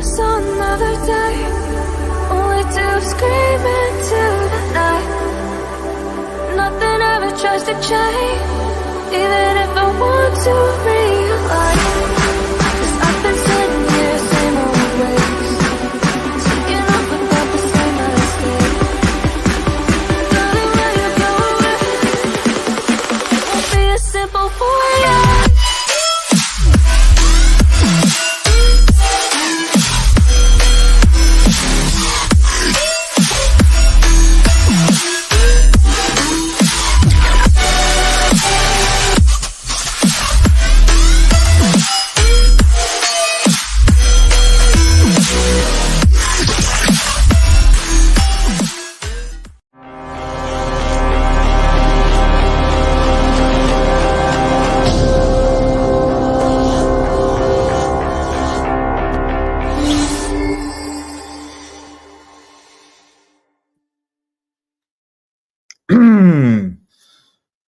us another day, only to scream into the night. Nothing ever tries to change, even if I want to realize. 'Cause I've been sitting here, same old ways, sticking up without the same mistake. Darling, where you going? It won't be as simple for you.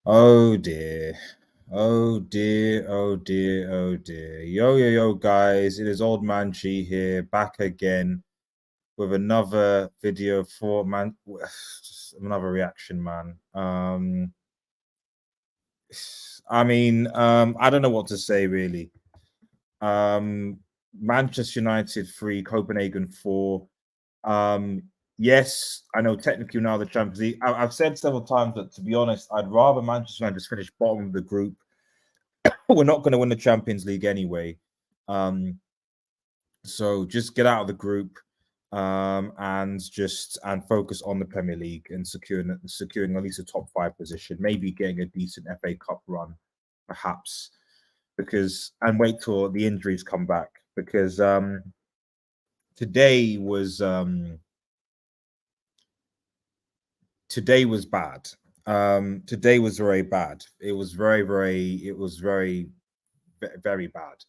Oh dear. Oh dear, oh dear, oh dear. Yo, guys. It is Old Man G here, back again with another video for just another reaction, man. I mean, I don't know what to say really. Manchester United 3, Copenhagen 4. Yes, I know technically now the Champions League. I've said several times that, to be honest, I'd rather Manchester United just finish bottom of the group. We're not going to win the Champions League anyway. So just get out of the group and focus on the Premier League and securing at least a top 5 position, maybe getting a decent FA Cup run, perhaps. And wait till the injuries come back, because today was bad. Today was very bad. It was very bad.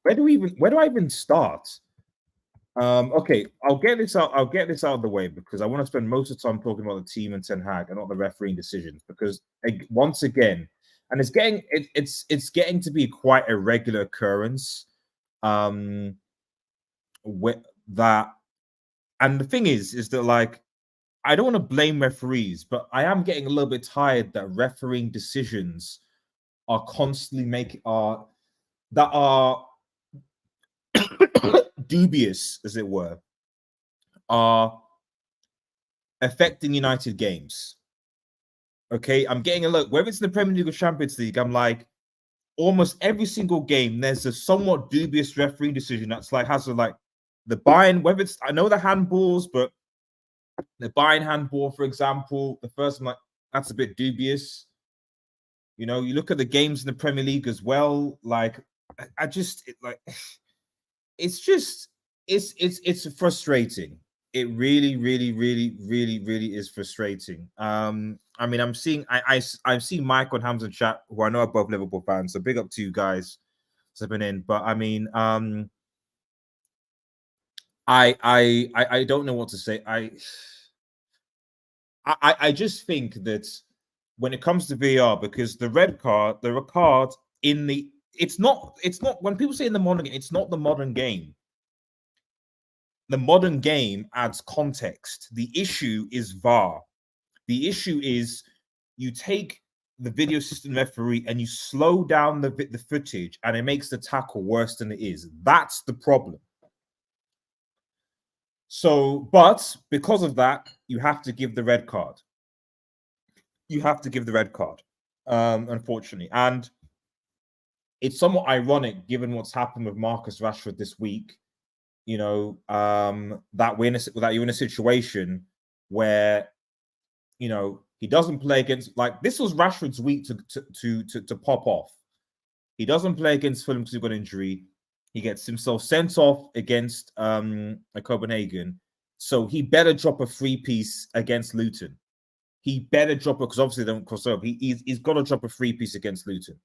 Where do I even start? Okay, I'll get this out of the way, because I want to spend most of the time talking about the team and Ten Hag and not the refereeing decisions, because once again, and it's getting to be quite a regular occurrence. And the thing is that, like, I don't want to blame referees, but I am getting a little bit tired that refereeing decisions are constantly dubious, as it were, are affecting United games. Okay, I'm getting a look, whether it's in the Premier League or Champions League, I'm like, almost every single game, there's a somewhat dubious referee decision that's like, the Bayern, whether it's, I know the handballs, but the Bayern handball, for example, the first one, like, that's a bit dubious. You know, you look at the games in the Premier League as well, like, it's frustrating. It really is frustrating. I mean, I've seen Mike on Hamza chat, who I know are both Liverpool fans, so big up to you guys stepping in. But I mean, I don't know what to say. I just think that when it comes to VAR, because the red card in the, it's not when people say in the modern game, it's not the modern game. The modern game adds context. The issue is VAR. The issue is you take the video system referee and you slow down the footage, and it makes the tackle worse than it is. That's the problem. So, but because of that, you have to give the red card. You have to give the red card, unfortunately. And it's somewhat ironic, given what's happened with Marcus Rashford this week, you know, that you're in a situation where, you know, he doesn't play against, like, this was Rashford's week to pop off. He doesn't play against Fulham because he's got an injury. He gets himself sent off against Copenhagen. So he better drop a free piece against Luton. He better drop it, because obviously they don't cross over. He's got to drop a free piece against Luton.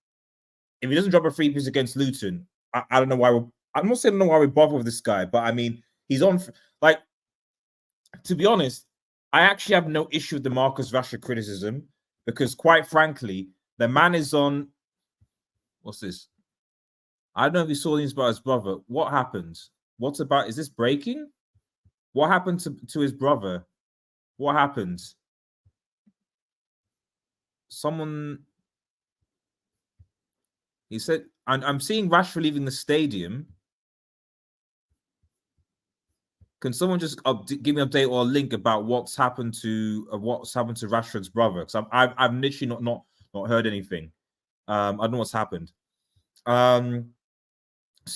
If he doesn't drop a free piece against Luton, I don't know why I'm not saying I don't know why we bother with this guy, but I mean, he's on, like, to be honest, I actually have no issue with the Marcus Rashford criticism, because quite frankly, the man is on, what's this? I don't know if you saw these about his brother. What happened? What's about? Is this breaking? What happened to his brother? What happened? Someone. He said, I'm seeing Rashford leaving the stadium. Can someone just give me an update or a link about what's happened to Rashford's brother? Because I've literally not heard anything. I don't know what's happened. So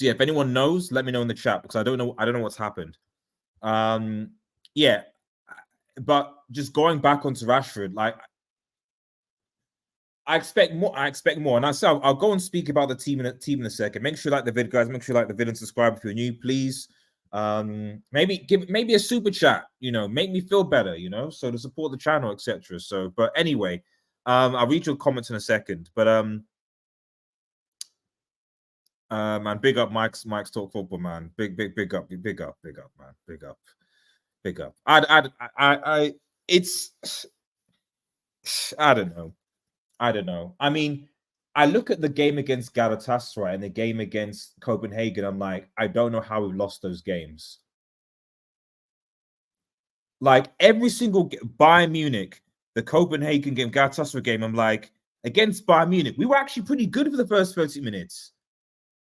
yeah, if anyone knows, let me know in the chat because I don't know what's happened. Yeah, but just going back onto Rashford, like I expect more. And I'll go and speak about the team in a second. Make sure you like the vid, guys. Make sure you like the vid and subscribe if you're new, please. Maybe a super chat, make me feel better, so to support the channel, etc. So, but anyway, I'll read your comments in a second. But man, big up Mike's Talk Football, man. Big up, man. Big up. I don't know. I mean, I look at the game against Galatasaray and the game against Copenhagen. I'm like, I don't know how we lost those games. Like every single Bayern Munich, the Copenhagen game, Galatasaray game, I'm like, against Bayern Munich, we were actually pretty good for the first 30 minutes.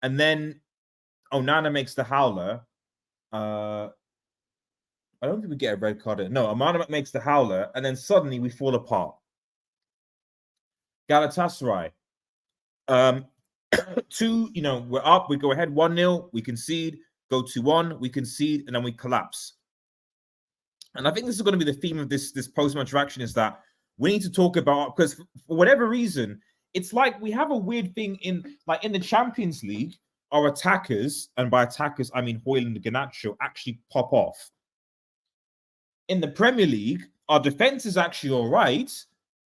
And then Onana makes the howler. I don't think we get a red card. No, Onana makes the howler, and then suddenly we fall apart. Galatasaray. We're up, we go ahead 1-0, we concede, go 2-1, we concede, and then we collapse. And I think this is going to be the theme of this post-match interaction is that we need to talk about, because for whatever reason, it's like we have a weird thing in the Champions League, our attackers, and by attackers, I mean Hojlund and Garnacho, actually pop off. In the Premier League, our defense is actually all right,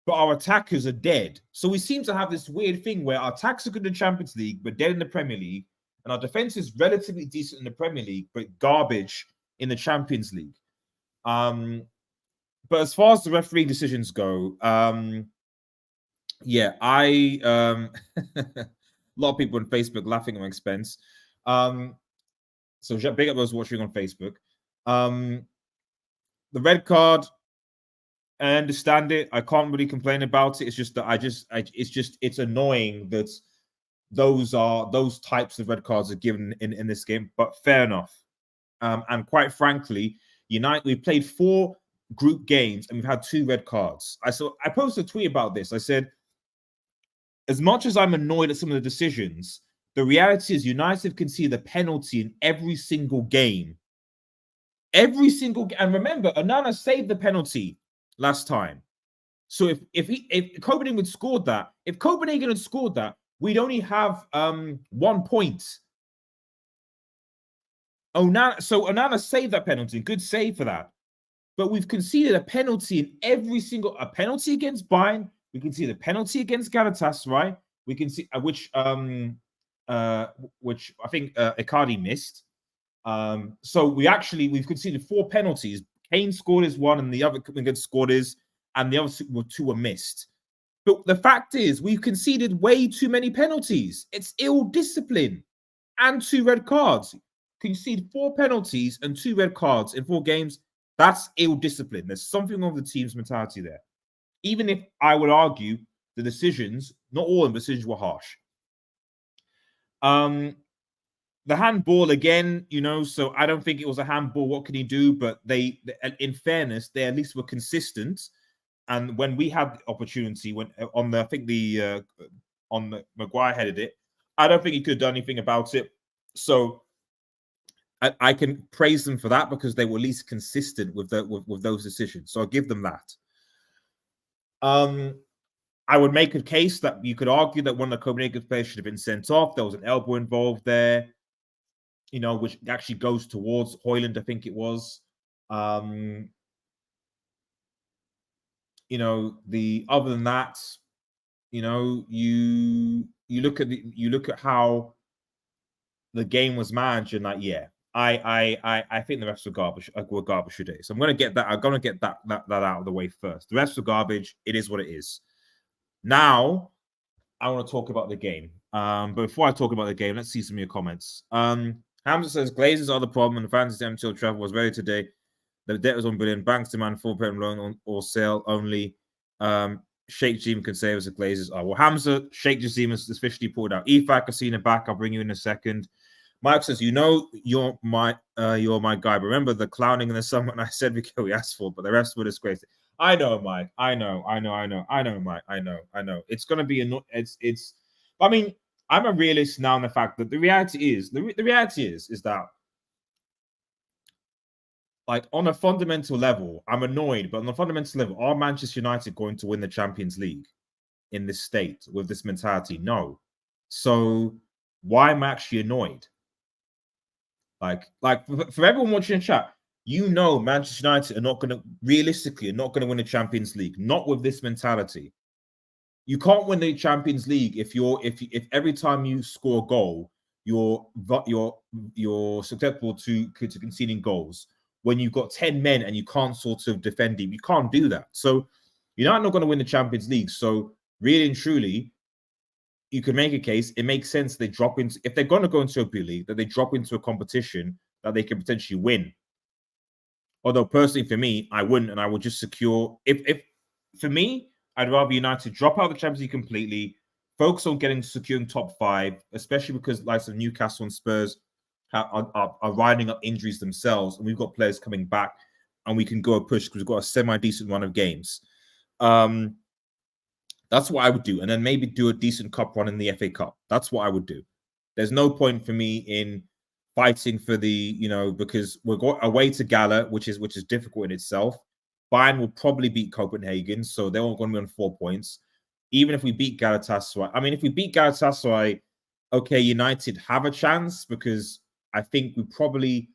but our attackers are dead. So we seem to have this weird thing where our attacks are good in the Champions League, but dead in the Premier League, and our defense is relatively decent in the Premier League, but garbage in the Champions League. But as far as the refereeing decisions go, yeah, a lot of people on Facebook laughing at my expense. So big up those watching on Facebook. The red card, I understand it. I can't really complain about it. It's just that it's annoying that those types of red cards are given in this game. But fair enough. And quite frankly, we played 4 group games and we've had 2 red cards. I posted a tweet about this. I said, as much as I'm annoyed at some of the decisions, the reality is United can see the penalty in every single game. And remember, Onana saved the penalty last time. So if Copenhagen had scored that, we'd only have 1 point. Onana saved that penalty. Good save for that. But we've conceded a penalty in every single penalty against Bayern. We can see the penalty against Galatasaray. We can see which I think Icardi missed. So we've conceded 4 penalties. Kane scored his 1, and the other scored his, and the other 2 were missed. But the fact is, we've conceded way too many penalties. It's ill discipline and 2 red cards. Concede 4 penalties and 2 red cards in 4 games. That's ill discipline. There's something wrong with the team's mentality there. Even if I would argue the decisions, not all of the decisions were harsh. The handball again, so I don't think it was a handball. What can he do? But they in fairness, they at least were consistent. And when we had the opportunity, Maguire headed it, I don't think he could have done anything about it. So I can praise them for that because they were at least consistent with those decisions. So I'll give them that. I would make a case that you could argue that one of the Copenhagen players should have been sent off. There was an elbow involved there, which actually goes towards Hojlund, I think it was. Other than that, you look at how the game was managed, and I think the rest were garbage today. So I'm gonna get that out of the way first. The rest were garbage. It is what it is. Now, I want to talk about the game. But before I talk about the game, let's see some of your comments. Hamza says Glazers are the problem, and the fans at MTL Travel was ready today. The debt was unbrilliant. Banks demand full payment loan on, or sale only. Sheikh Jim can save us the Glazers are. Well, Hamza, Sheikh Jazim is officially pulled out. Ifak, Casino back. I'll bring you in a second. Mike says, you know, you're my guy. But remember the clowning in the summer, and I said we asked for, but the rest were disgraced. I know, Mike. I know, Mike. I know. It's gonna be it's. I mean, I'm a realist now in the fact that the reality is that, like, on a fundamental level, I'm annoyed, but on a fundamental level, are Manchester United going to win the Champions League in this state with this mentality? No. So why am I actually annoyed? Like for everyone watching the chat, you know Manchester United are not going to, realistically, are not going to win the Champions League, not with this mentality. You can't win the Champions League if every time you score a goal, you're susceptible to conceding goals. When you've got 10 men and you can't sort of defend him, you can't do that. So you're not going to win the Champions League. So really and truly, you can make a case. It makes sense they drop into, if they're going to go into a league, that they drop into a competition that they can potentially win. Although personally, for me, I wouldn't, and I would just secure. If for me, I'd rather United drop out of the Champions League completely, focus on securing top 5, especially because likes of Newcastle and Spurs are riding up injuries themselves, and we've got players coming back, and we can go a push because we've got a semi-decent run of games. That's what I would do, and then maybe do a decent cup run in the FA Cup. That's what I would do. There's no point for me in fighting for the, because we're going away to Gala, which is difficult in itself. Bayern will probably beat Copenhagen, so they're all going to be on 4 points. Even if we beat Galatasaray, I mean, if we beat Galatasaray, okay, United have a chance, because I think we probably,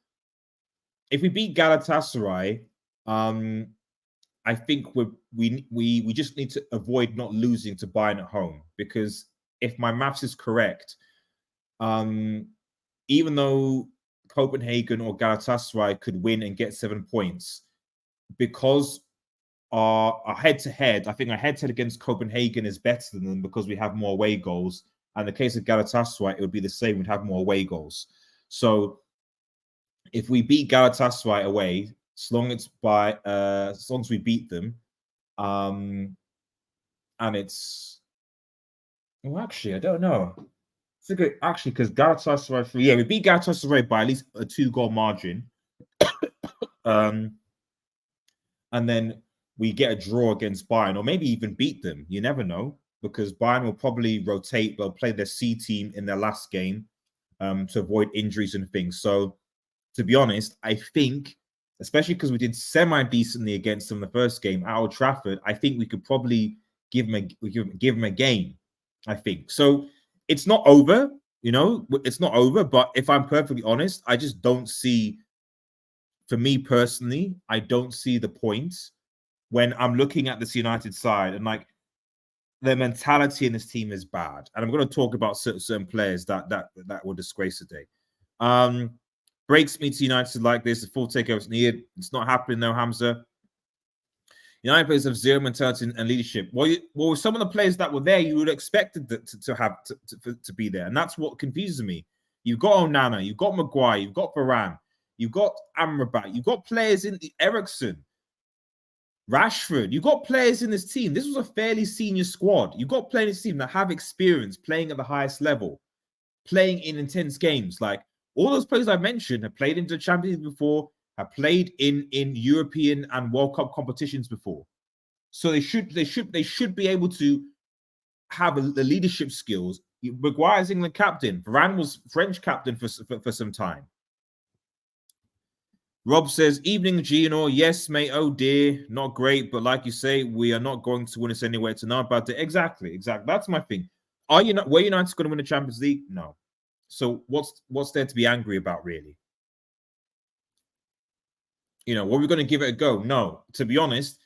if we beat Galatasaray, I think we just need to avoid not losing to Bayern at home, because if my maths is correct, even though Copenhagen or Galatasaray could win and get 7 points, because our head-to-head, I think our head-to-head against Copenhagen is better than them because we have more away goals. And in the case of Galatasaray, it would be the same. We'd have more away goals. So if we beat Galatasaray away, as long as we beat them, and it's, well, actually, I don't know. It's a good, actually, because Galatasaray, we beat Galatasaray by at least a 2-goal margin, and then we get a draw against Bayern, or maybe even beat them. You never know, because Bayern will probably rotate. They'll play their C team in their last game to avoid injuries and things. So, to be honest, I think, especially because we did semi-decently against them in the first game at Old Trafford, I think we could probably give them a game, I think. So it's not over, it's not over. But if I'm perfectly honest, I just don't see, for me personally, I don't see the point when I'm looking at this United side, and like, the mentality in this team is bad. And I'm going to talk about certain players that will disgrace the day. Breaks me to United like this. The full takeover is needed. It's not happening though, Hamza. United players have zero mentality and leadership. Well, some of the players that were there, you would expect to be there, and that's what confuses me. You've got Onana, you've got Maguire, you've got Varane, you've got Amrabat, you've got players in Ericsson, Rashford. You've got players in this team. This was a fairly senior squad. You've got players in this team that have experience playing at the highest level, playing in intense games. Like, all those players I mentioned have played into the Champions League before, have played in European and World Cup competitions before. So they should be able to have the leadership skills. Maguire's England captain. Varane was French captain for some time. Rob says, evening, Gino. Yes, mate. Oh, dear. Not great. But like you say, we are not going to win this anyway. To know about it. Exactly. That's my thing. Were United going to win the Champions League? No. So what's there to be angry about, really? Were we going to give it a go? No. To be honest,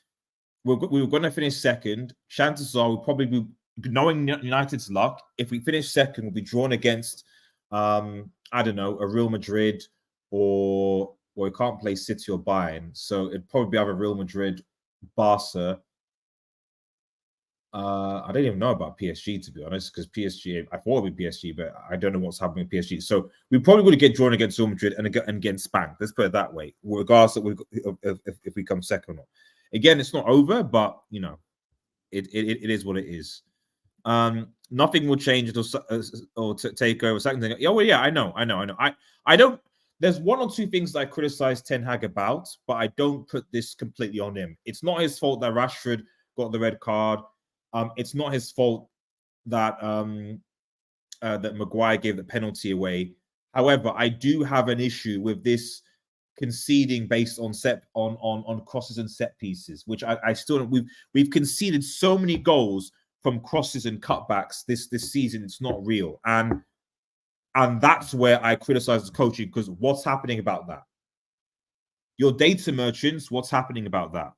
we were going to finish second. Chances are we'll probably be, knowing United's luck, if we finish second, we'll be drawn against, I don't know, a Real Madrid, or we can't play City or Bayern. So it'd probably be either Real Madrid, Barca, I don't even know about PSG, to be honest, because PSG, I thought it would be PSG, but I don't know what's happening with PSG. So we probably would get drawn against Real Madrid and get spanked. Let's put it that way, regardless of if we come second or not. Again, it's not over, but you know, it is what it is. Nothing will change or take over. Second thing, yeah, well, yeah, I know. I don't. There's one or two things that I criticize Ten Hag about, but I don't put this completely on him. It's not his fault that Rashford got the red card. It's not his fault that that Maguire gave the penalty away. However, I do have an issue with this conceding based on crosses and set pieces, which I still we've conceded so many goals from crosses and cutbacks this season. It's not real, and that's where I criticize the coaching, because what's happening about that? Your data merchants, what's happening about that?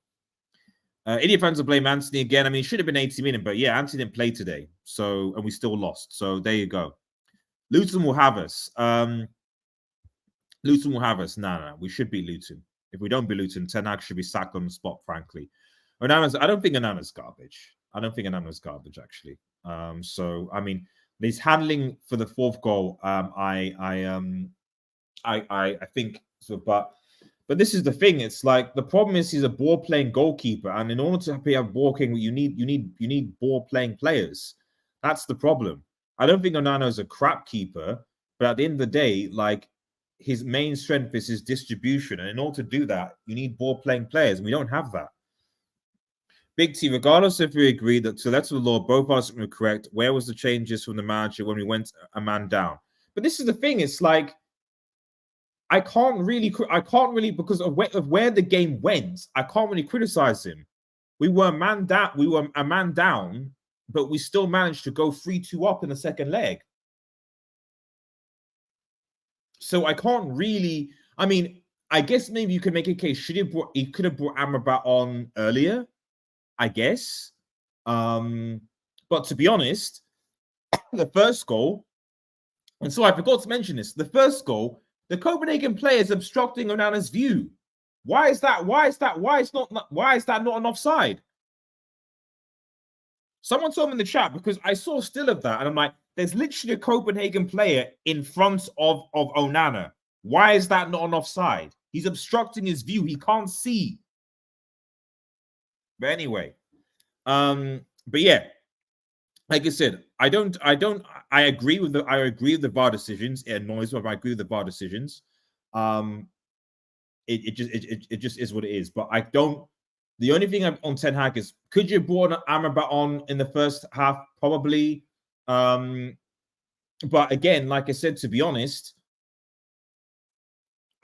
Idiot fans will blame Anthony again. I mean, it should have been 80 minutes, but yeah, Anthony didn't play today, and we still lost. So there you go. Luton will have us. Luton will have us. No, we should beat Luton. If we don't beat Luton, Ten Hag should be sacked on the spot, frankly. I don't think Onana's garbage. I don't think Onana's garbage, actually. So I mean, his handling for the fourth goal, I think so, but this is the thing. It's like the problem is he's a ball playing goalkeeper, and in order to have ball playing, you need ball playing players. That's the problem. I don't think Onana is a crap keeper, but at the end of the day, like, his main strength is his distribution, and in order to do that, you need ball playing players, and we don't have that. Big T, regardless if we agree that to letter of the law, both of us were correct, where was the changes from the manager when we went a man down? But this is the thing. It's like, I can't really, because of where the game went, I can't really criticize him. We were a man down, but we still managed to go 3-2 up in the second leg. So I can't really. I mean, I guess maybe you could make a case. He could have brought Amrabat on earlier, I guess. But to be honest, the first goal, and so I forgot to mention this, the first goal, the Copenhagen player is obstructing Onana's view. Why is that? Why is that not an offside? Someone told me in the chat, because I saw still of that, and I'm like, there's literally a Copenhagen player in front of Onana. Why is that not an offside? He's obstructing his view. He can't see. But anyway, but yeah, like I said, I agree with the VAR decisions. It annoys me, but I agree with the VAR decisions. It just is what it is. But I don't. The only thing on Ten Hag is, could you have brought Amrabat on in the first half? Probably. But again, like I said, to be honest,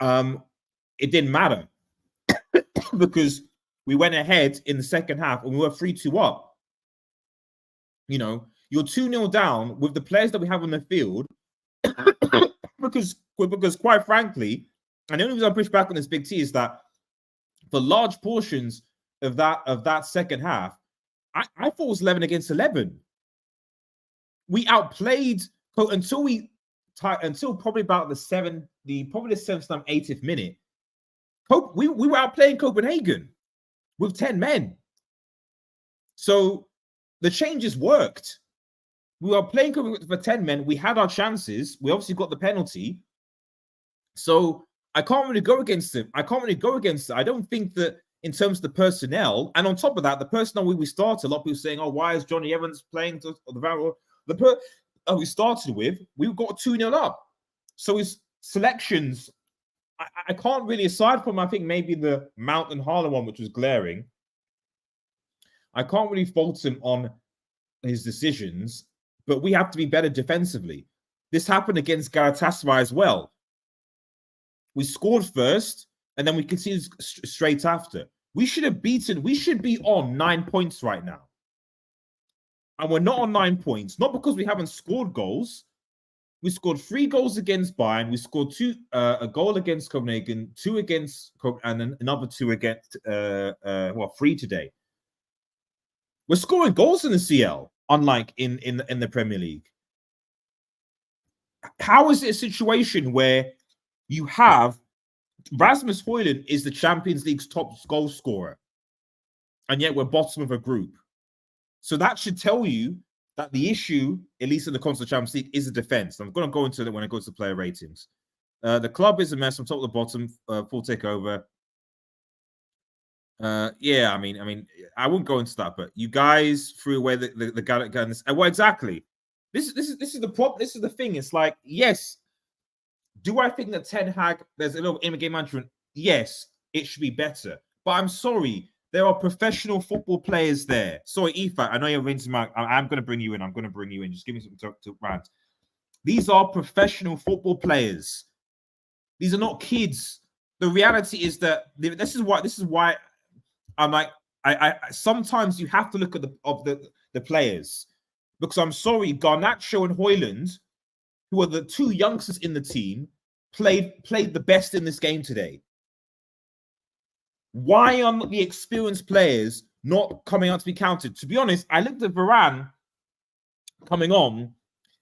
it didn't matter because we went ahead in the second half and we were 3-2 up. You know, you're 2-0 down with the players that we have on the field because quite frankly, and the only reason I push back on this, Big T, is that for large portions of that second half, I thought it was 11 against 11. We outplayed until probably about the 7th, probably the 7th, 80th minute. We were outplaying Copenhagen with 10 men. So the changes worked. We were playing Copenhagen for 10 men. We had our chances. We obviously got the penalty. So I can't really go against it. I don't think that in terms of the personnel, and on top of that, the personnel we started, a lot of people saying, oh, why is Johnny Evans playing to the we started with, we got 2-0 up. So his selections, I can't really, aside from I think maybe the Mount and Haaland one, which was glaring, I can't really fault him on his decisions, but we have to be better defensively. This happened against Galatasaray as well. We scored first, and then we conceded straight after. We should be on 9 points right now. And we're not on 9 points, not because we haven't scored goals. We scored 3 goals against Bayern. We scored a goal against Copenhagen, 2 against, and then another 2 against, 3 today. We're scoring goals in the CL, unlike in the Premier League. How is it a situation where you have Rasmus Hojlund is the Champions League's top goal scorer, and yet we're bottom of a group? So that should tell you that the issue, at least in the Conference Champions League, is the defense. I'm going to go into it when it goes to player ratings. The club is a mess from top to bottom. Full takeover. Yeah, I mean, I wouldn't go into that, but you guys threw away the guns. Well, exactly. This is the problem. This is the thing. It's like, yes. Do I think that Ten Hag, there's a little in-game management? Yes, it should be better. But I'm sorry, there are professional football players there. Sorry, Ifat, I know you're rinsing my. I'm going to bring you in. I'm going to bring you in. Just give me something to rant. These are professional football players. These are not kids. The reality is that this is why I'm like, I sometimes you have to look at the players, because I'm sorry, Garnacho and Hojlund, who are the two youngsters in the team, played the best in this game today. Why are the experienced players not coming out to be counted? To be honest, I looked at Varane coming on,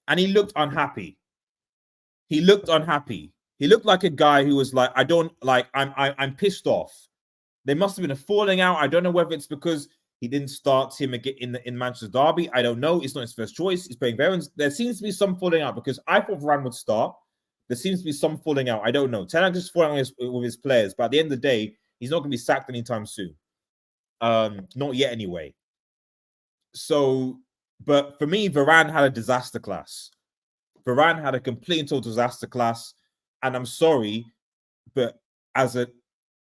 and he looked unhappy. He looked unhappy. He looked like a guy who was like, I'm pissed off. There must have been a falling out. I don't know whether it's because he didn't start him again in Manchester Derby. I don't know. It's not his first choice. He's playing Varane. There seems to be some falling out, because I thought Varane would start. There seems to be some falling out. I don't know. Ten Hag just falling out with his players, but at the end of the day, he's not going to be sacked anytime soon. Not yet, anyway. So, but for me, Varane had a disaster class. Varane had a complete and total disaster class, and I'm sorry, but as an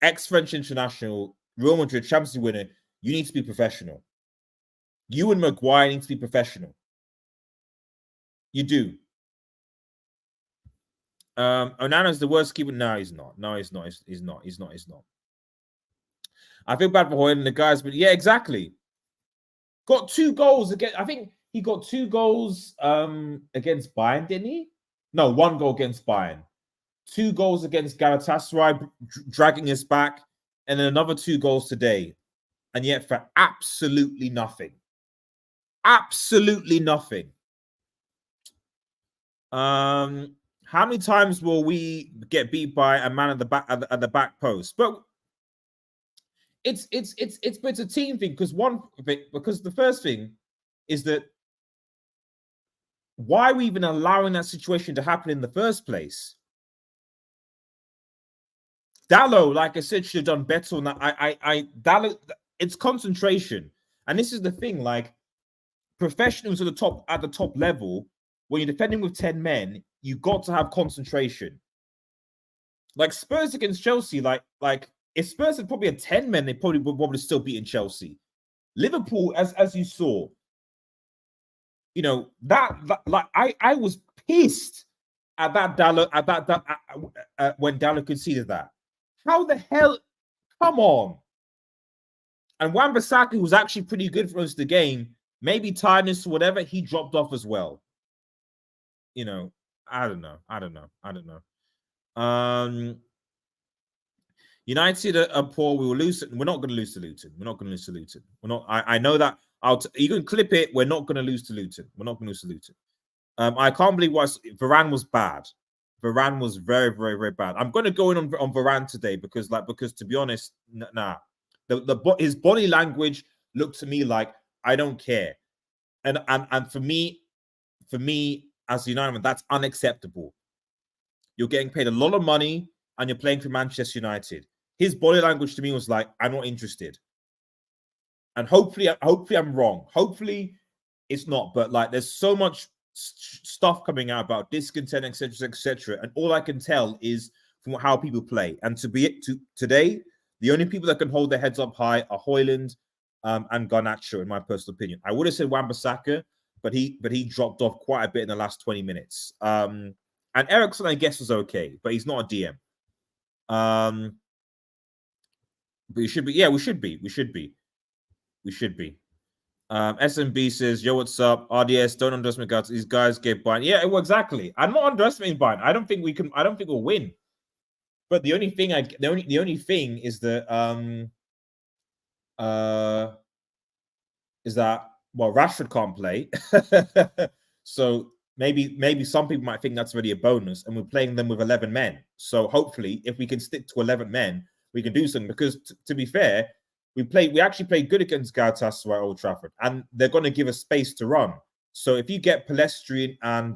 ex-French international, Real Madrid Champions League winner, you need to be professional. You and Maguire need to be professional. You do. Onana's the worst keeper. No, he's not. No, he's not. He's not. He's not. He's not. I feel bad for Hojlund, the guys, but yeah, exactly. Got 2 goals again. I think he got 2 goals against Bayern, didn't he? No, 1 goal against Bayern. 2 goals against Galatasaray, dragging us back, and then another 2 goals today. And yet for absolutely nothing. Absolutely nothing. How many times will we get beat by a man at the back at the back post? But it's a team thing, because the first thing is that why are we even allowing that situation to happen in the first place? Dalot, like I said, should have done better on that. Dalot, it's concentration. And this is the thing, like, professionals at the top level, when you're defending with 10 men, you got to have concentration. Like Spurs against Chelsea, like if Spurs had probably had 10 men, they probably would still beaten Chelsea. Liverpool, as you saw, you know, I was pissed at that Dalot, when Dalot conceded that. How the hell? Come on. And Wan-Bissaka was actually pretty good for most of the game. Maybe tiredness or whatever, he dropped off as well. You know, I don't know. United are poor. We will lose. We're not going to lose to Luton. We're not. I know that. You can clip it. We're not going to lose to Luton. I can't believe Varane was bad. Varane was very, very, very bad. I'm going to go in on Varane today because to be honest, nah. His body language looked to me like, I don't care. And for me, as a United, that's unacceptable. You're getting paid a lot of money and you're playing for Manchester United. His body language to me was like, I'm not interested. And hopefully I'm wrong. Hopefully it's not. But like, there's so much stuff coming out about discontent, etc. And all I can tell is from how people play. And today, the only people that can hold their heads up high are Hojlund and Garnacho, in my personal opinion. I would have said Wan-Bissaka, but he dropped off quite a bit in the last 20 minutes. And Eriksson, I guess, was okay, but he's not a DM. But we should be. Yeah, we should be. SMB says, yo, what's up? RDS, don't underestimate guys. These guys get Bayern. Yeah, well, exactly. I'm not underestimating Bayern. I don't think we'll win. But the only thing is that well, Rashford can't play. So maybe some people might think that's already a bonus, and we're playing them with 11 men. So hopefully, if we can stick to 11 men, we can do something. Because to be fair, We actually played good against Galatasaray at Old Trafford, and they're going to give us space to run. So if you get Pellistri and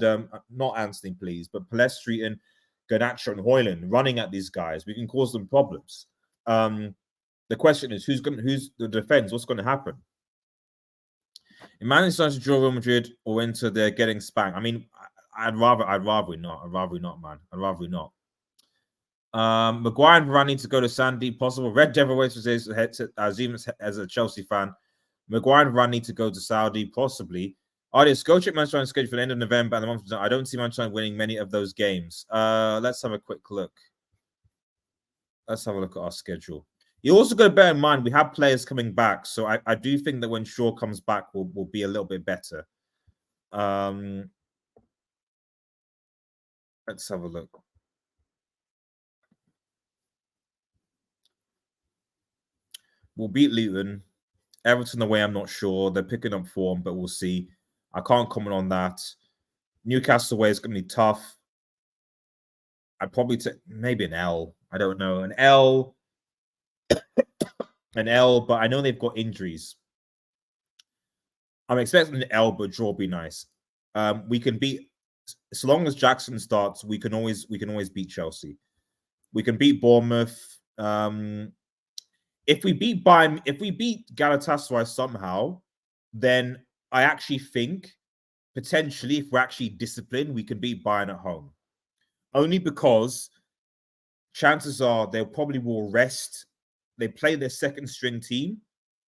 not Anthony, please, but Pellistri and Garnacho and Hojlund running at these guys, we can cause them problems. The question is who's the defense? What's going to happen? If Man United to draw Real Madrid or enter, they're getting spanked. I mean, I'd rather not. I'd rather not, man. I'd rather not. Maguire and Varane need to go to Sandy. Possible. Red Devil waits for his head to Azimus as a Chelsea fan. Maguire and Varane need to go to Saudi. Possibly. Go check Manchester United schedule for the end of November and the month of December. I don't see Manchester United winning many of those games. Let's have a quick look. Let's have a look at our schedule. You also got to bear in mind we have players coming back, so I do think that when Shaw comes back, we'll be a little bit better. Let's have a look. We'll beat Luton. Everton away, I'm not sure. They're picking up form, but we'll see. I can't comment on that. Newcastle away is going to be tough. I'd probably take maybe an L. I don't know. An L, but I know they've got injuries. I'm expecting an L, but draw be nice. We can beat, as long as Jackson starts, we can always beat Chelsea. We can beat Bournemouth. If we beat Galatasaray somehow, then I actually think potentially if we're actually disciplined, we can beat Bayern at home. Only because chances are they probably will rest. They play their second string team,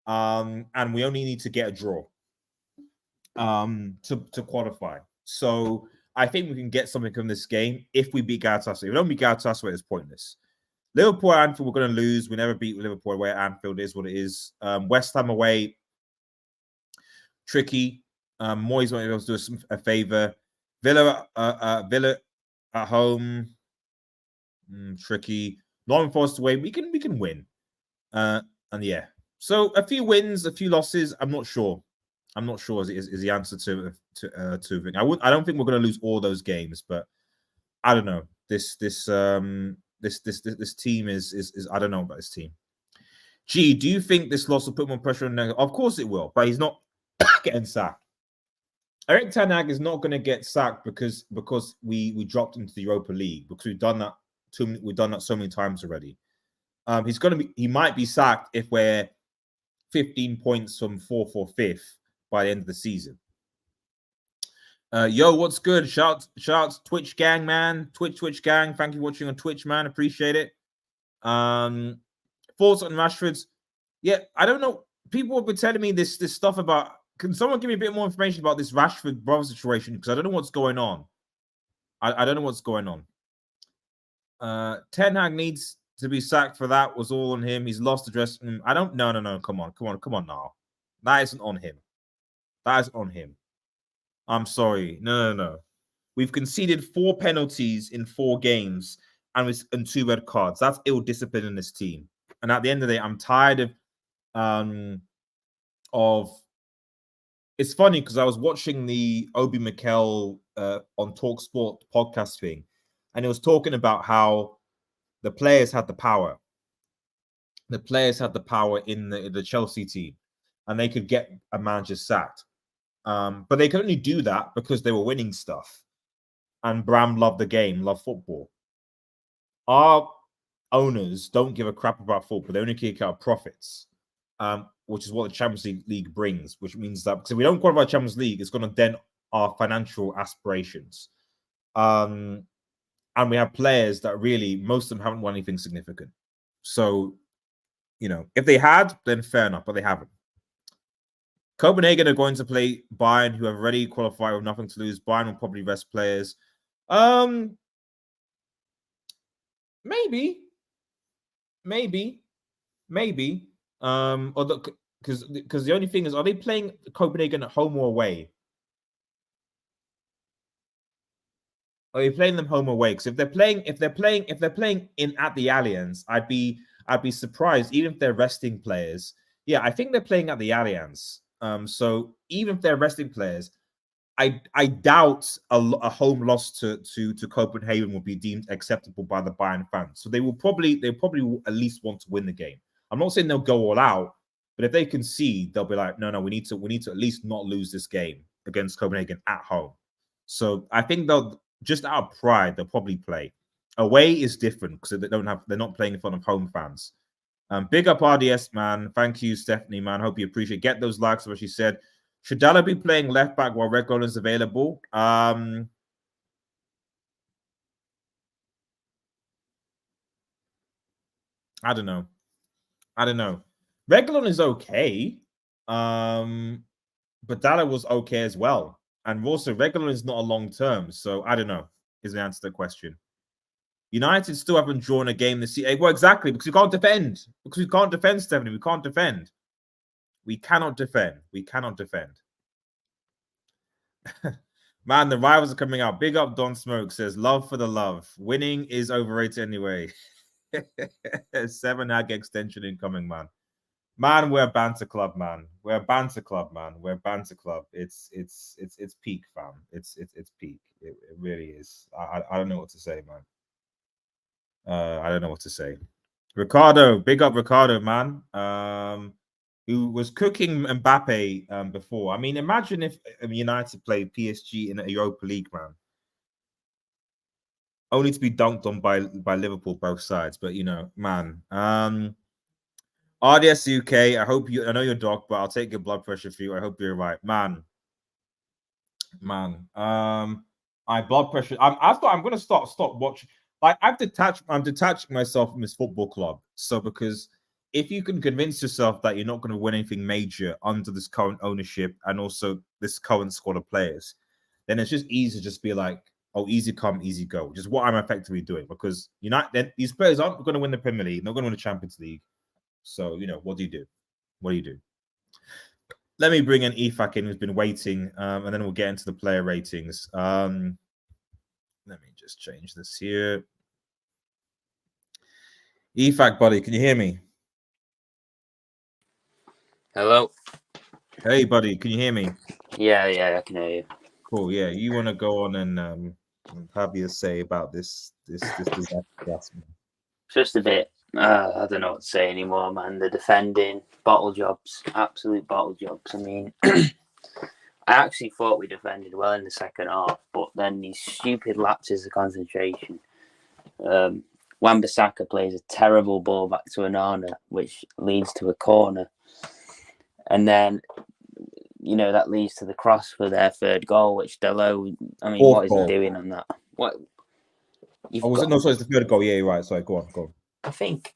and we only need to get a draw to qualify. So I think we can get something from this game if we beat Galatasaray. If we don't beat Galatasaray, it's pointless. Liverpool at Anfield, we're going to lose. We never beat Liverpool away at Anfield. It is what it is. West Ham away, tricky. Moyes might be able to do us a favour. Villa at home, tricky. Nottingham Forest away, we can win. And yeah, so a few wins, a few losses. I'm not sure. Is the answer to thing. I don't think we're going to lose all those games, but I don't know. This team is I don't know about this team. Gee, do you think this loss will put more pressure on Neymar? Of course it will, but he's not getting sacked. Erik ten Hag is not going to get sacked because we dropped into the Europa League, because we've done that so many times already. He might be sacked if we're 15 points from 4th or 5th by the end of the season. Yo, what's good? Shout out Twitch gang, man. Twitch gang. Thank you for watching on Twitch, man. Appreciate it. Thoughts on Rashford? Yeah, I don't know. People have been telling me this stuff about. Can someone give me a bit more information about this Rashford brother situation? Because I don't know what's going on. I don't know what's going on. Ten Hag needs to be sacked for that. Was all on him. He's lost the dressing room. I don't. No. Come on now. That isn't on him. That is on him. I'm sorry. No. We've conceded 4 penalties in 4 games and 2 red cards. That's ill discipline in this team. And at the end of the day, I'm tired of. It's funny because I was watching the Obi Mikel on TalkSport podcast thing, and it was talking about how the players had the power. The players had the power in the Chelsea team, and they could get a manager sacked. But they could only do that because they were winning stuff. And Bram loved the game, loved football. Our owners don't give a crap about football. They only care about profits, which is what the Champions League brings, which means that because if we don't qualify the Champions League, it's going to dent our financial aspirations. And we have players that really, most of them haven't won anything significant. So, if they had, then fair enough, but they haven't. Copenhagen are going to play Bayern, who have already qualified with nothing to lose. Bayern will probably rest players. Maybe. Because the only thing is, are they playing Copenhagen at home or away? Are they playing them home or away? Because if they're playing in at the Allianz, I'd be surprised, even if they're resting players. Yeah, I think they're playing at the Allianz. So even if they're resting players, I doubt a home loss to Copenhagen will be deemed acceptable by the Bayern fans. So they probably will at least want to win the game. I'm not saying they'll go all out, But if they concede, they'll be like, no, we need to at least not lose this game against Copenhagen at home. So I think they'll, just out of pride, they'll probably play. Away is different because they're not playing in front of home fans. Big up RDS, man. Thank you, Stephanie, man. Hope you appreciate. Get those likes, what she said. Should Dalla be playing left back while Reguilon is available? I don't know. Reguilon is okay, but Dalla was okay as well. And also, Reguilon is not a long term, so I don't know. Is the answer to the question. United still haven't drawn a game this year. Well, exactly, because we can't defend. Because we can't defend, Stephanie. We can't defend. We cannot defend. We cannot defend. Man, the rivals are coming out. Big up Don Smoke says, love for the love. Winning is overrated anyway. 7 hag extension incoming, man. Man, we're a banter club, man. We're a banter club, man. We're a banter club. It's peak, fam. It's peak. It really is. I don't know what to say, man. I don't know what to say. Ricardo, big up Ricardo, man. Who was cooking Mbappe before. I mean, imagine if United played PSG in a Europa League, man. Only to be dunked on by Liverpool, both sides. But, you know, man. RDS UK, I know you're dog, but I'll take your blood pressure for you. I hope you're right. Man. My blood pressure. I'm gonna stop watching. Like I'm detaching myself from this football club. So because if you can convince yourself that you're not going to win anything major under this current ownership and also this current squad of players, then it's just easy to just be like, oh, easy come, easy go, which is what I'm effectively doing. Because these players aren't going to win the Premier League, not going to win the Champions League. So, you know, what do you do? What do you do? Let me bring in Ifak in, who's been waiting, and then we'll get into the player ratings. Let me just change this here. Ifak, buddy, can you hear me? Hello. Hey, buddy, can you hear me? Yeah, I can hear you. Cool. Yeah, you want to go on and have your say about this disaster? Just a bit. I don't know what to say anymore, man. The defending, Bottlejobs, absolute Bottlejobs. I mean, I actually thought we defended well in the second half, but then these stupid lapses of concentration. Wan-Bissaka plays a terrible ball back to Onana, which leads to a corner. And then, you know, that leads to the cross for their third goal, which Delo, I mean, what is he doing on that? What? It's the third goal. Yeah, you're right. Sorry, go on. I think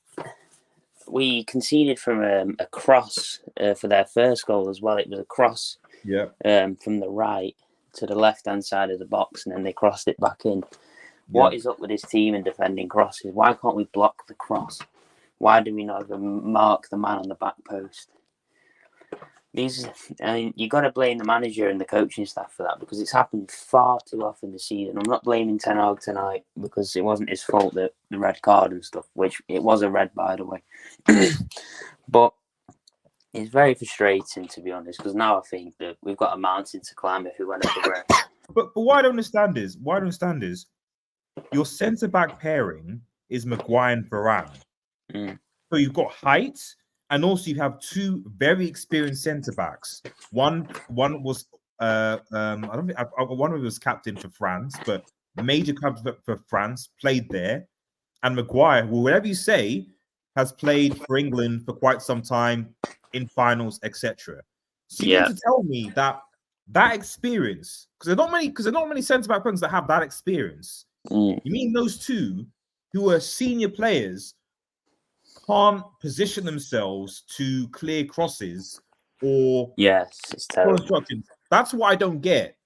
we conceded from a cross for their first goal as well. It was a cross from the right to the left-hand side of the box, and then they crossed it back in. What is up with his team in defending crosses? Why can't we block the cross? Why do we not even mark the man on the back post? You got to blame the manager and the coaching staff for that, because it's happened far too often this season. I'm not blaming Ten Hag tonight because it wasn't his fault, the red card and stuff, which it was a red, by the way. But it's very frustrating, to be honest, because now I think that we've got a mountain to climb if we want to progress. But what I don't understand is your centre-back pairing is Maguire and Varane. So you've got height, and also you have two very experienced centre backs. One was I don't think one of them was captain for France, but major clubs for France, played there. And Maguire, well, whatever you say, has played for England for quite some time in finals, etc. So you need to tell me that experience, because there's not many centre back players that have that experience. You mean those two who are senior players can't position themselves to clear crosses or it's terrible. That's what I don't get.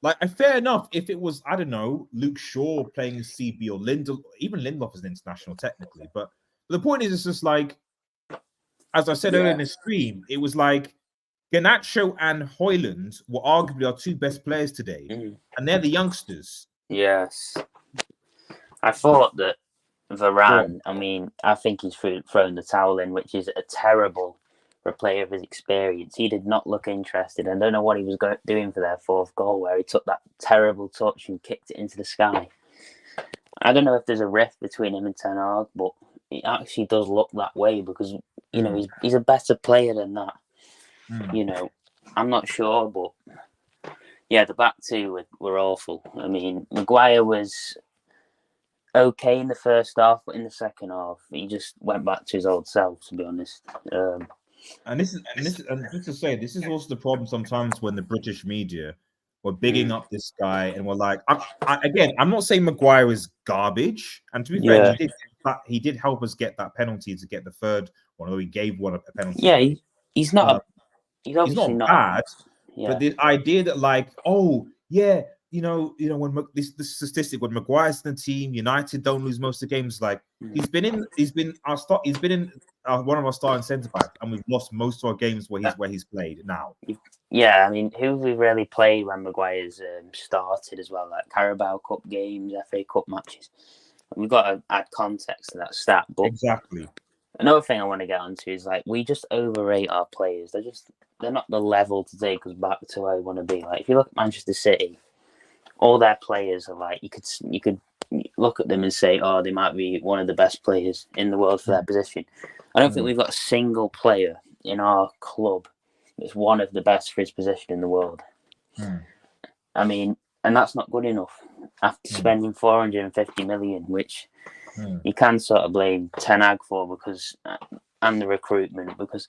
Like, fair enough if it was, I don't know, Luke Shaw playing CB or Lindelof. Even Lindelof is an international technically, but the point is, it's just like, as I said earlier in the stream, it was like Garnacho and Hojlund were arguably our two best players today, and they're the youngsters. Yes, I thought that Varane, I mean, I think he's thrown the towel in, which is a terrible replay of his experience. He did not look interested. I don't know what he was doing for their fourth goal, where he took that terrible touch and kicked it into the sky. I don't know if there's a rift between him and Ten Hag, but it actually does look that way, because you know, he's a better player than that. You know, I'm not sure, but yeah, the back two were awful. I mean, Maguire was okay in the first half, but in the second half, he just went back to his old self, to be honest. And just to say, this is also the problem sometimes when the British media were bigging up this guy and were like, I'm not saying Maguire is garbage, and to be fair, he did help us get that penalty to get the third one, although he gave one a penalty. Yeah, he's not. He's obviously not bad, yeah. But the idea that like, oh yeah, you know, when this statistic when Maguire's in the team, United don't lose most of the games. Like he's been in one of our starting centre backs, and we've lost most of our games where he's played now. Yeah, I mean, who have we really played when Maguire's started as well? Like Carabao Cup games, FA Cup matches. We've got to add context to that stat. But exactly. Another thing I want to get onto is like we just overrate our players. They're not the level to take us back to where we want to be. Like if you look at Manchester City, all their players are like you could look at them and say, oh, they might be one of the best players in the world for their position. I don't think we've got a single player in our club that's one of the best for his position in the world. I mean, and that's not good enough after spending 450 million, which you can sort of blame Ten Hag for and the recruitment because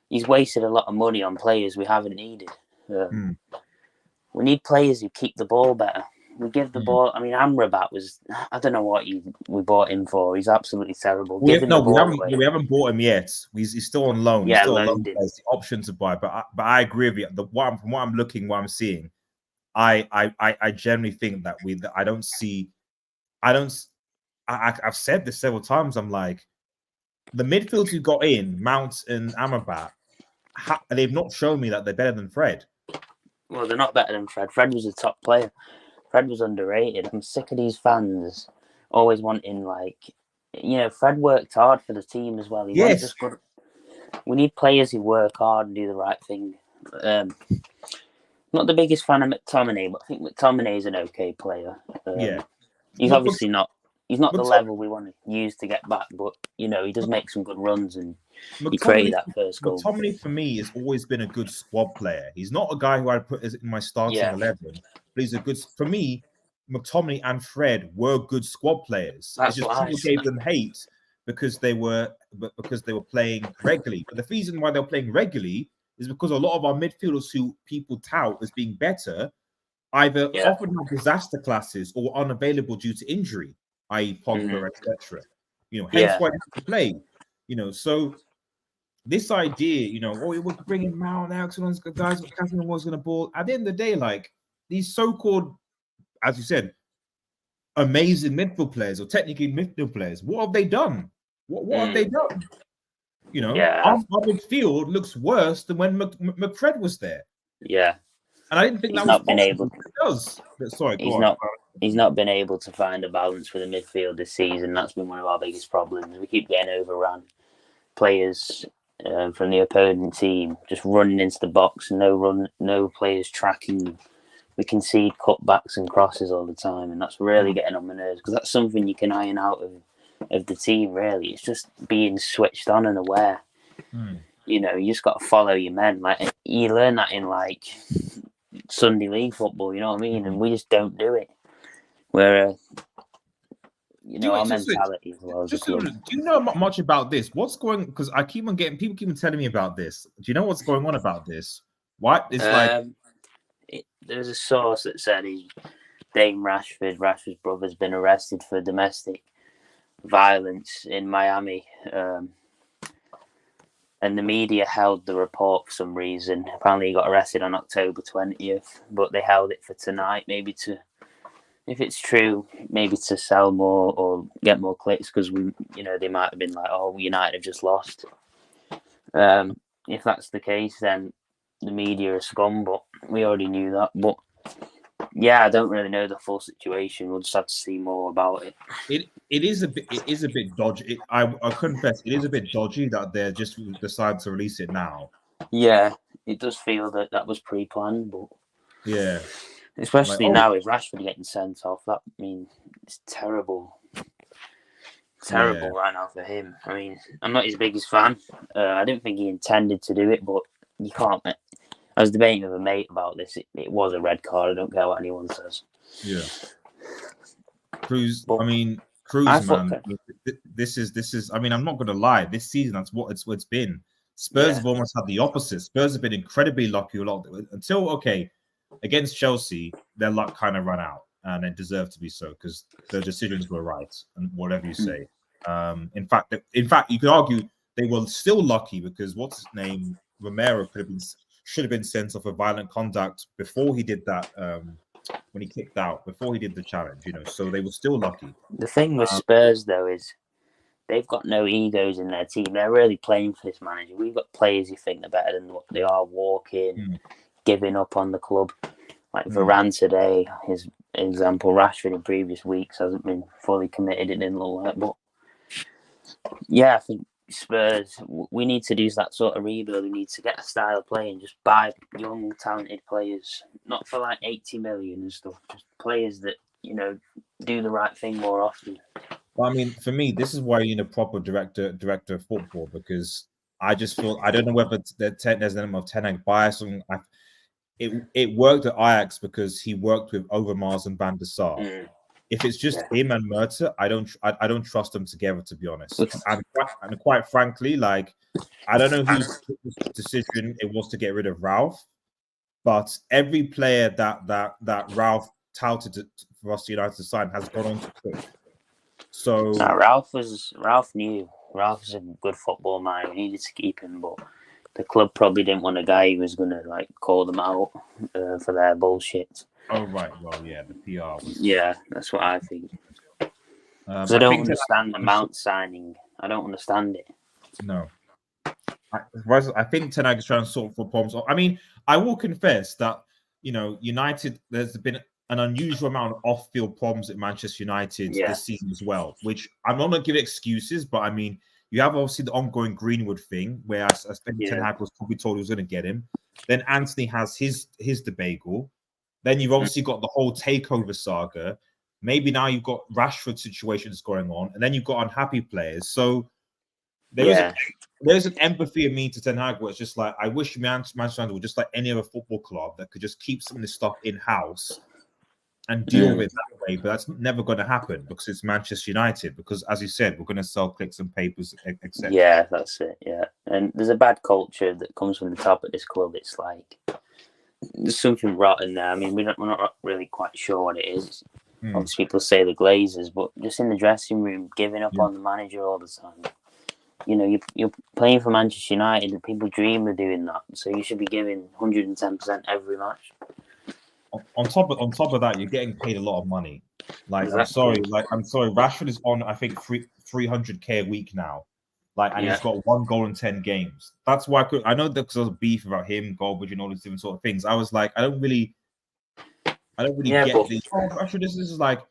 he's wasted a lot of money on players we haven't needed. We need players who keep the ball better. We give the ball. I mean, Amrabat I don't know what we bought him for. He's absolutely terrible. We haven't bought him yet. He's still on loan. Yeah, he's still loaned on loan. There's the option to buy, but I agree with you. From what I'm looking, what I'm seeing, I generally think that I've said this several times. I'm like, the midfield who got in, Mount and Amrabat, they've not shown me that they're better than Fred. Well, they're not better than Fred. Fred was a top player. Fred was underrated. I'm sick of these fans always wanting, like, Fred worked hard for the team as well. He wasn't just good. We need players who work hard and do the right thing. Not the biggest fan of McTominay, but I think McTominay is an okay player. He's obviously not. He's not the level we want to use to get back, but he does make some good runs and he created that first goal. McTominay for me has always been a good squad player. He's not a guy who I'd put in my starting 11, but he's a good. For me, McTominay and Fred were good squad players. It's just people gave them hate because they were playing regularly. But the reason why they're playing regularly is because a lot of our midfielders who people tout as being better either often have disaster classes or unavailable due to injury, i.e. Pogba, etc. Hence why they have to play. So this idea, we're bringing Mount out, guys, Cameron was going to ball. At the end of the day, like these so-called, as you said, amazing midfield players or technically midfield players, what have they done? What have they done? Our midfield looks worse than when McFred was there. Yeah. And I didn't think he's that not was been possible. able. It does. Sorry, he's not been able to find a balance for the midfield this season. That's been one of our biggest problems. We keep getting overrun. Players from the opponent team just running into the box, no players tracking. We concede cutbacks and crosses all the time, and that's really getting on my nerves because that's something you can iron out of the team. Really, it's just being switched on and aware. You just got to follow your men. Like you learn that in like Sunday league football. You know what I mean? And we just don't do it. Where our mentality as well as a club. Do you know much about this? What's going? Because people keep on telling me about this. Do you know what's going on about this? What it's like? There's a source that said Dame Rashford's brother's been arrested for domestic violence in Miami. And the media held the report for some reason. Apparently he got arrested on October 20th, but they held it for tonight, maybe if it's true, maybe to sell more or get more clicks because they might have been like, oh, United have just lost. If that's the case, then the media are scum, but we already knew that. But yeah, I don't really know the full situation. We'll just have to see more about it. It is a bit dodgy. I confess, it is a bit dodgy that they just decided to release it now. Yeah, it does feel that was pre-planned, but yeah, especially now with Rashford getting sent off. That it's terrible. terrible right now for him. I mean, I'm not his biggest fan. I didn't think he intended to do it, but you can't. I was debating with a mate about this. It was a red card. I don't care what anyone says. Yeah. Cruz. But I mean, Cruz, man. This is. I mean, I'm not going to lie. This season, that's what it's been. Spurs have almost had the opposite. Spurs have been incredibly lucky a lot until against Chelsea, their luck kind of ran out, and it deserved to be so because the decisions were right, and whatever you say. In fact, you could argue they were still lucky because what's his name, Romero should have been sent off for violent conduct before he did that. When he kicked out, before he did the challenge, so they were still lucky. The thing with Spurs though is they've got no egos in their team. They're really playing for this manager. We've got players who think they're better than what they are, walking, giving up on the club. Like Varane today, his example, Rashford in previous weeks hasn't been fully committed. It didn't look like, but yeah, I think Spurs, we need to do that sort of rebuild. We need to get a style of play and just buy young, talented players, not for like 80 million and stuff. Just players that do the right thing more often. Well, I mean, for me, this is why you need a proper director of football, because I just feel I don't know whether there's an element of Ten Hag bias. It worked at Ajax because he worked with Overmars and Van der Sar. If it's just him and Mertens, I don't trust them together, to be honest. And quite frankly, like, I don't know whose decision it was to get rid of Ralph, but every player that Ralph touted for us United to sign has gone on to quit. So Ralph knew Ralph was a good football man. We needed to keep him, but the club probably didn't want a guy who was going to like call them out for their bullshit. Oh right, well yeah, the PR was... Yeah, that's what I think. Because I don't understand the Mount signing. I don't understand it. No, I think Ten Hag is trying to sort for problems. I mean, I will confess that United, there's been an unusual amount of off-field problems at Manchester United this season as well. Which I'm not going to give excuses, but I mean, you have obviously the ongoing Greenwood thing, where I think Ten Hag was probably told he was going to get him. Then Anthony has his debacle. Then you've obviously got the whole takeover saga. Maybe now you've got Rashford situations going on, and then you've got unhappy players. So there's an empathy of me to Ten Hag where it's just like, I wish Manchester United were just like any other football club that could just keep some of this stuff in-house and deal with it that way. But that's never going to happen because it's Manchester United. Because as you said, we're going to sell clicks and papers, etc. Yeah, that's it. Yeah, and there's a bad culture that comes from the top of this club. It's like there's something rotten there. I mean, we're not really quite sure what it is. Obviously, people say the Glazers, but just in the dressing room, giving up on the manager all the time. You're playing for Manchester United, and people dream of doing that. So you should be giving 110% every match. On top of that, you're getting paid a lot of money. Like, exactly. I'm sorry. Rashford is on, I think, 300k a week now. Like, and he's got 1 goal in 10 games. That's why I know that because there was beef about him, Goldbridge, and all these different sort of things. I was like, I don't really get this. Rashford, this is like,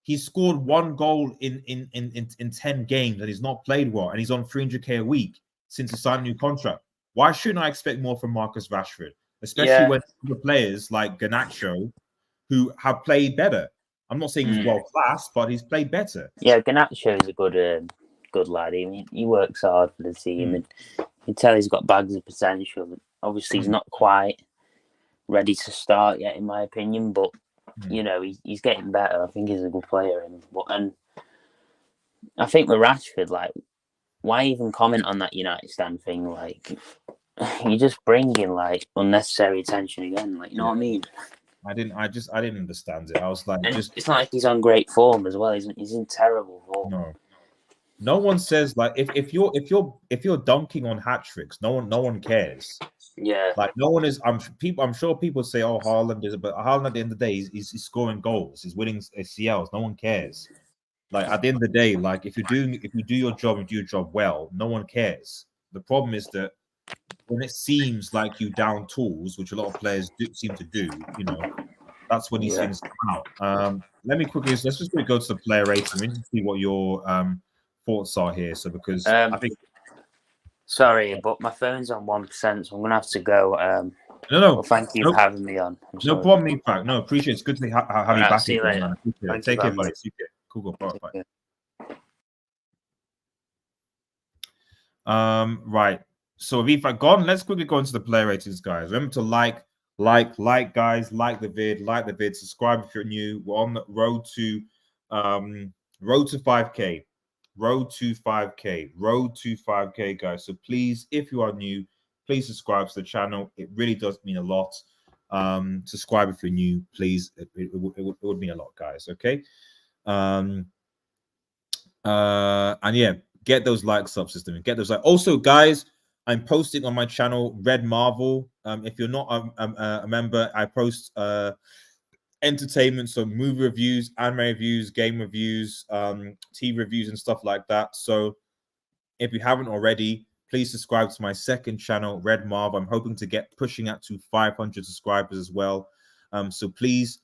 he scored 1 goal in 10 games, and he's not played well, and he's on 300k a week since he signed a new contract. Why shouldn't I expect more from Marcus Rashford? Especially when the players like Garnacho, who have played better. I'm not saying he's world class, but he's played better. Yeah, Garnacho is a good lad. I mean, he works hard for the team, and you can tell he's got bags of potential. Obviously, he's not quite ready to start yet, in my opinion, but he's getting better. I think he's a good player, and I think with Rashford, like, why even comment on that United stand thing? Like, you just bring in like unnecessary attention again. Like, you know what I mean? I didn't understand it. I was like, it's not like he's on great form as well. He's in terrible form. No one says like if you're dunking on hat tricks, no one cares. Yeah, like no one is. I'm sure people say, "Oh, Hojlund is," but Hojlund at the end of the day, he's scoring goals, he's winning ACLs. No one cares. Like at the end of the day, like if you do your job and do your job well, no one cares. The problem is that when it seems like you down tools, which a lot of players seem to do, that's when these things come out. Let's just go to the player rating. We need to see what your thoughts are here. So because I think, sorry, but my phone's on 1%, so I'm gonna have to go. No. Well, thank you for having me on. No problem, in fact. No, appreciate it. It's good to have you back. See you later. Take care, buddy. Cool. Bye. Right. So if I gone, let's quickly go into the player ratings, guys. Remember to like, guys, like the vid, subscribe if you're new. We're on the road to 5K. Road to 5K, guys. So please, if you are new, please subscribe to the channel. It really does mean a lot. Subscribe if you're new, please. It would mean a lot, guys. Okay. And yeah, get those likes up, system. Get those likes. Also, guys, I'm posting on my channel Red Marvel. If you're not a member, I post entertainment, so movie reviews, anime reviews, game reviews, TV reviews, and stuff like that. So if you haven't already, please subscribe to my second channel, Red Marvel. I'm hoping to get pushing out to 500 subscribers as well. So please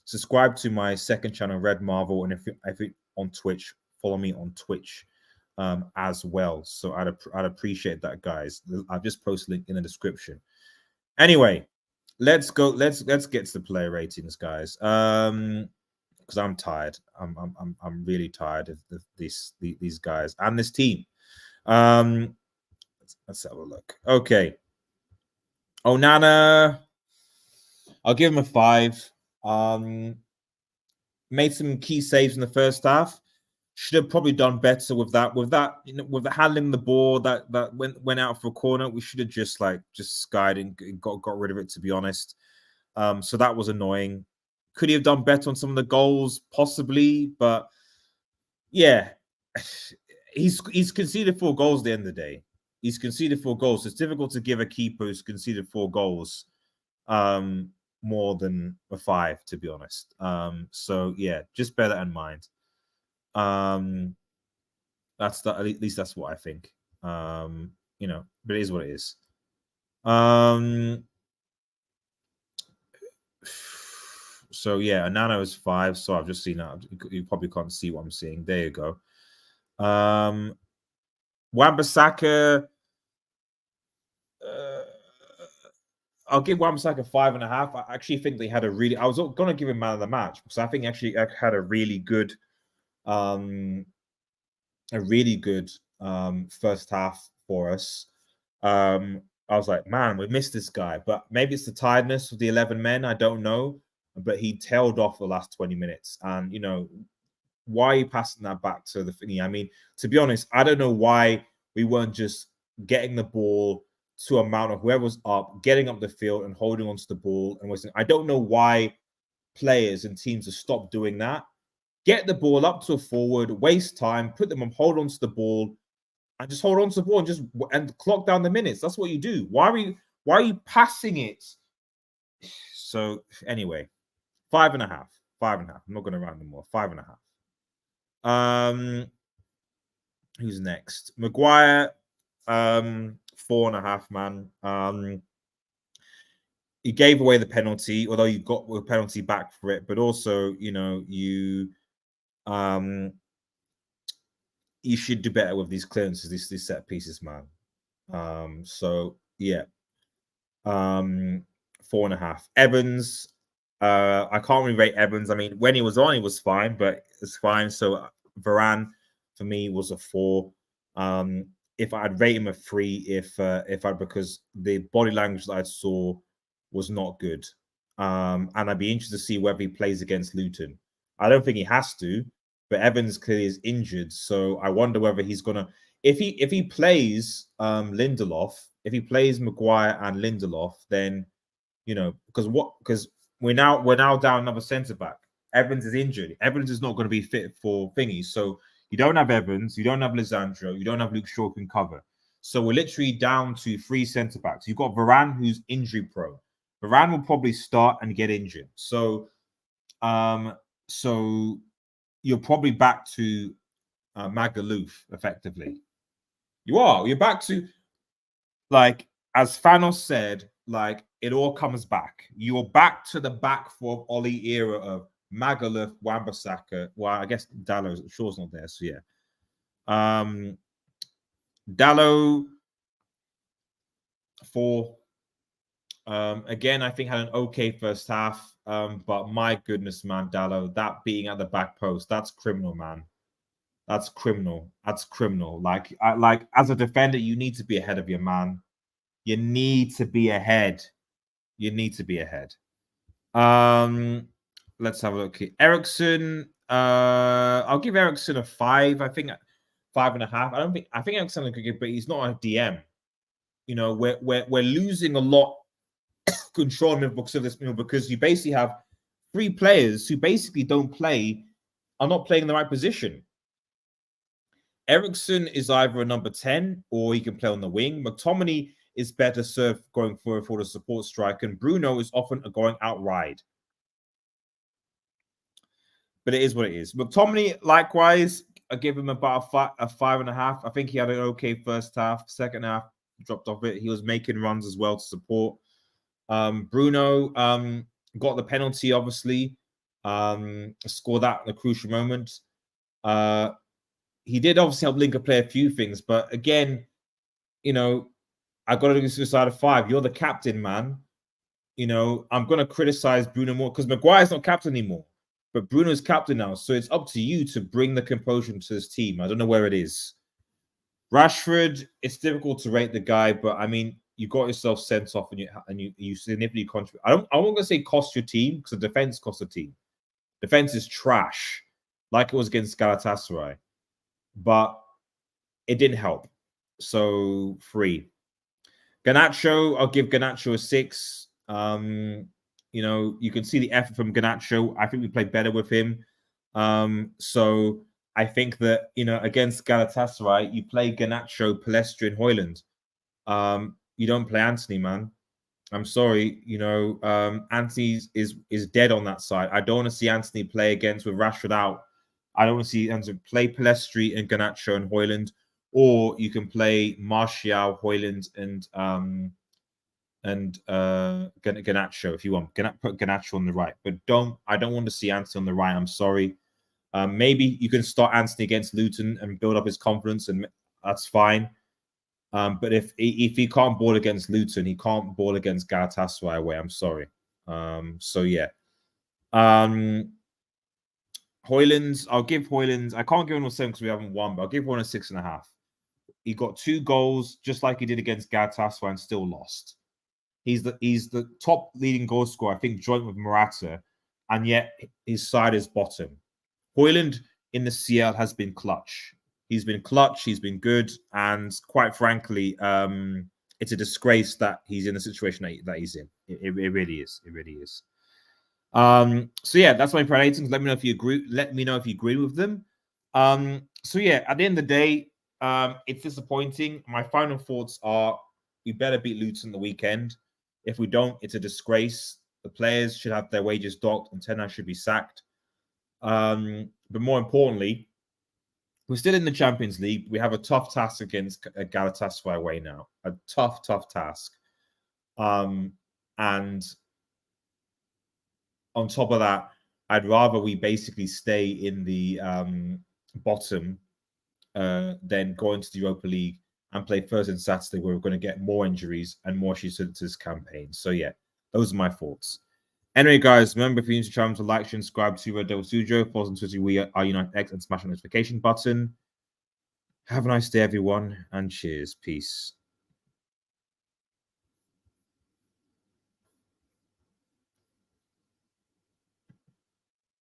subscribe to my second channel, Red Marvel, and if you're on Twitch, follow me on Twitch as well. So I'd appreciate that, guys. I've just posted a link in the description. Anyway, let's go. Let's get to the player ratings, guys. Because I'm tired. I'm really tired of these guys and this team. Let's have a look. Okay. Onana, I'll give him a 5. Made some key saves in the first half. Should have probably done better with that. With the handling the ball that went out for a corner, we should have just skied and got rid of it, to be honest. So that was annoying. Could he have done better on some of the goals? Possibly, but yeah, he's conceded 4 goals at the end of the day. He's conceded 4 goals. It's difficult to give a keeper who's conceded 4 goals more than a 5, to be honest. So yeah, just bear that in mind. At least that's what I think. You know, but it is what it is. So yeah, a nano is 5. So I've just seen that. You probably can't see what I'm seeing. There you go. Wan-Bissaka. I'll give Wan-Bissaka 5.5. I actually think they had a really. I was going to give him man of the match because I think actually had a really good, first half for us. I was like, man, we missed this guy, but maybe it's the tiredness of the 11 men. I don't know, but he tailed off the last 20 minutes, and you know, why are you passing that back to the thingy? I mean, to be honest, I don't know why we weren't just getting the ball to a amount of whoever was up, getting up the field and holding onto the ball. And I don't know why players and teams have stopped doing that. Get the ball up to a forward, waste time, put them on, hold on to the ball, and just hold on to the ball and clock down the minutes. That's what you do. Why are you passing it? So anyway, 5.5. 5.5. I'm not going to round them more. 5.5. Who's next? Maguire, 4.5, man. He gave away the penalty, although you got the penalty back for it, but also, you know, you should do better with these clearances, these set pieces, man. So yeah. 4.5. Evans, I can't really rate Evans. I mean, when he was on, he was fine, but it's fine. So Varane for me was a 4. If I'd rate him a 3, because the body language that I saw was not good. And I'd be interested to see whether he plays against Luton. I don't think he has to, but Evans clearly is injured, so I wonder whether he's gonna if he plays Lindelof, if he plays Maguire and Lindelof, then you know, because we're now down another centre back. Evans is injured. Evans is not going to be fit for thingies. So you don't have Evans, you don't have Lisandro, you don't have Luke Shaw can cover. So we're literally down to 3 centre backs. You've got Varane, who's injury prone. Varane will probably start and get injured. So, so you're probably back to Magaluf effectively. You're back to, like, as Thanos said, like, it all comes back. You're back to the back four of Ollie era of Magaluf, Wan-Bissaka. Well, I guess Shaw's not there, so yeah. Dalot, 4. Again, I think had an okay first half, but my goodness, man, Dalot, that beating at the back post, that's criminal, man. That's criminal. That's criminal. Like as a defender, you need to be ahead of your man. You need to be ahead. You need to be ahead. Let's have a look here. Ericsson. I'll give Ericsson a 5. I think 5.5. I think Ericsson could give, but he's not a DM. You know, we're losing a lot control in because of this, because you basically have 3 players who basically are not playing in the right position. Ericsson is either a number 10 or he can play on the wing. McTominay is better served going forward for the support strike, and Bruno is often a going out wide. But it is what it is. McTominay, likewise, I give him about a 5.5. I think he had an okay first half. Second half, dropped off it. He was making runs as well to support. Bruno got the penalty, obviously. Scored that in a crucial moment. He did obviously help Linker play a few things, but again, you know, I got to do this side of 5. You're the captain, man. You know, I'm going to criticize Bruno more because Maguire's not captain anymore, but Bruno's captain now. So it's up to you to bring the composure to this team. I don't know where it is. Rashford, it's difficult to rate the guy, but I mean, you got yourself sent off and you significantly contribute. I won't going to say cost your team because the defense cost the team. Defense is trash, like it was against Galatasaray, but it didn't help. So 3. Garnacho, I'll give Garnacho a 6. You know, you can see the effort from Garnacho. I think we played better with him. So I think that, you know, against Galatasaray, you play Garnacho, Palestri, and Hojlund. You don't play Anthony, man. I'm sorry, you know, Anthony is dead on that side. I don't want to see Anthony play against with Rashford out. I don't want to see Anthony play Palestri and Garnacho and Hojlund, or you can play Martial, Hojlund, and Garnacho if you want. Put Garnacho on the right, but I don't want to see Anthony on the right. I'm sorry. Maybe you can start Anthony against Luton and build up his confidence, and that's fine. But if he can't ball against Luton, he can't ball against Galatasaray away. I'm sorry. So yeah. Hojlund, I'll give Hojlund. I can't give him a 7 because we haven't won, but I'll give Hojlund a 6.5. He got 2 goals just like he did against Galatasaray and still lost. He's the top leading goal scorer, I think, joint with Morata, and yet his side is bottom. Hojlund in the CL has been clutch. He's been clutch. He's been good, and quite frankly, it's a disgrace that he's in the situation that he's in. It really is. It really is. So yeah, that's my ratings. Let me know if you agree. Let me know if you agree with them. So yeah, at the end of the day, it's disappointing. My final thoughts are: we better beat Luton the weekend. If we don't, it's a disgrace. The players should have their wages docked, and Ten Hag should be sacked. But more importantly, we're still in the Champions League. We have a tough task against Galatasaray away now. A tough task. And on top of that, I'd rather we basically stay in the bottom than go into the Europa League and play Thursday and Saturday, where we're going to get more injuries and more issues to this campaign. So yeah, those are my thoughts. Anyway, guys, remember if you're new to the channel to like, share, and subscribe to Red Devil Studio. Follow us on Twitter, we are United X, and smash the notification button. Have a nice day, everyone, and cheers. Peace.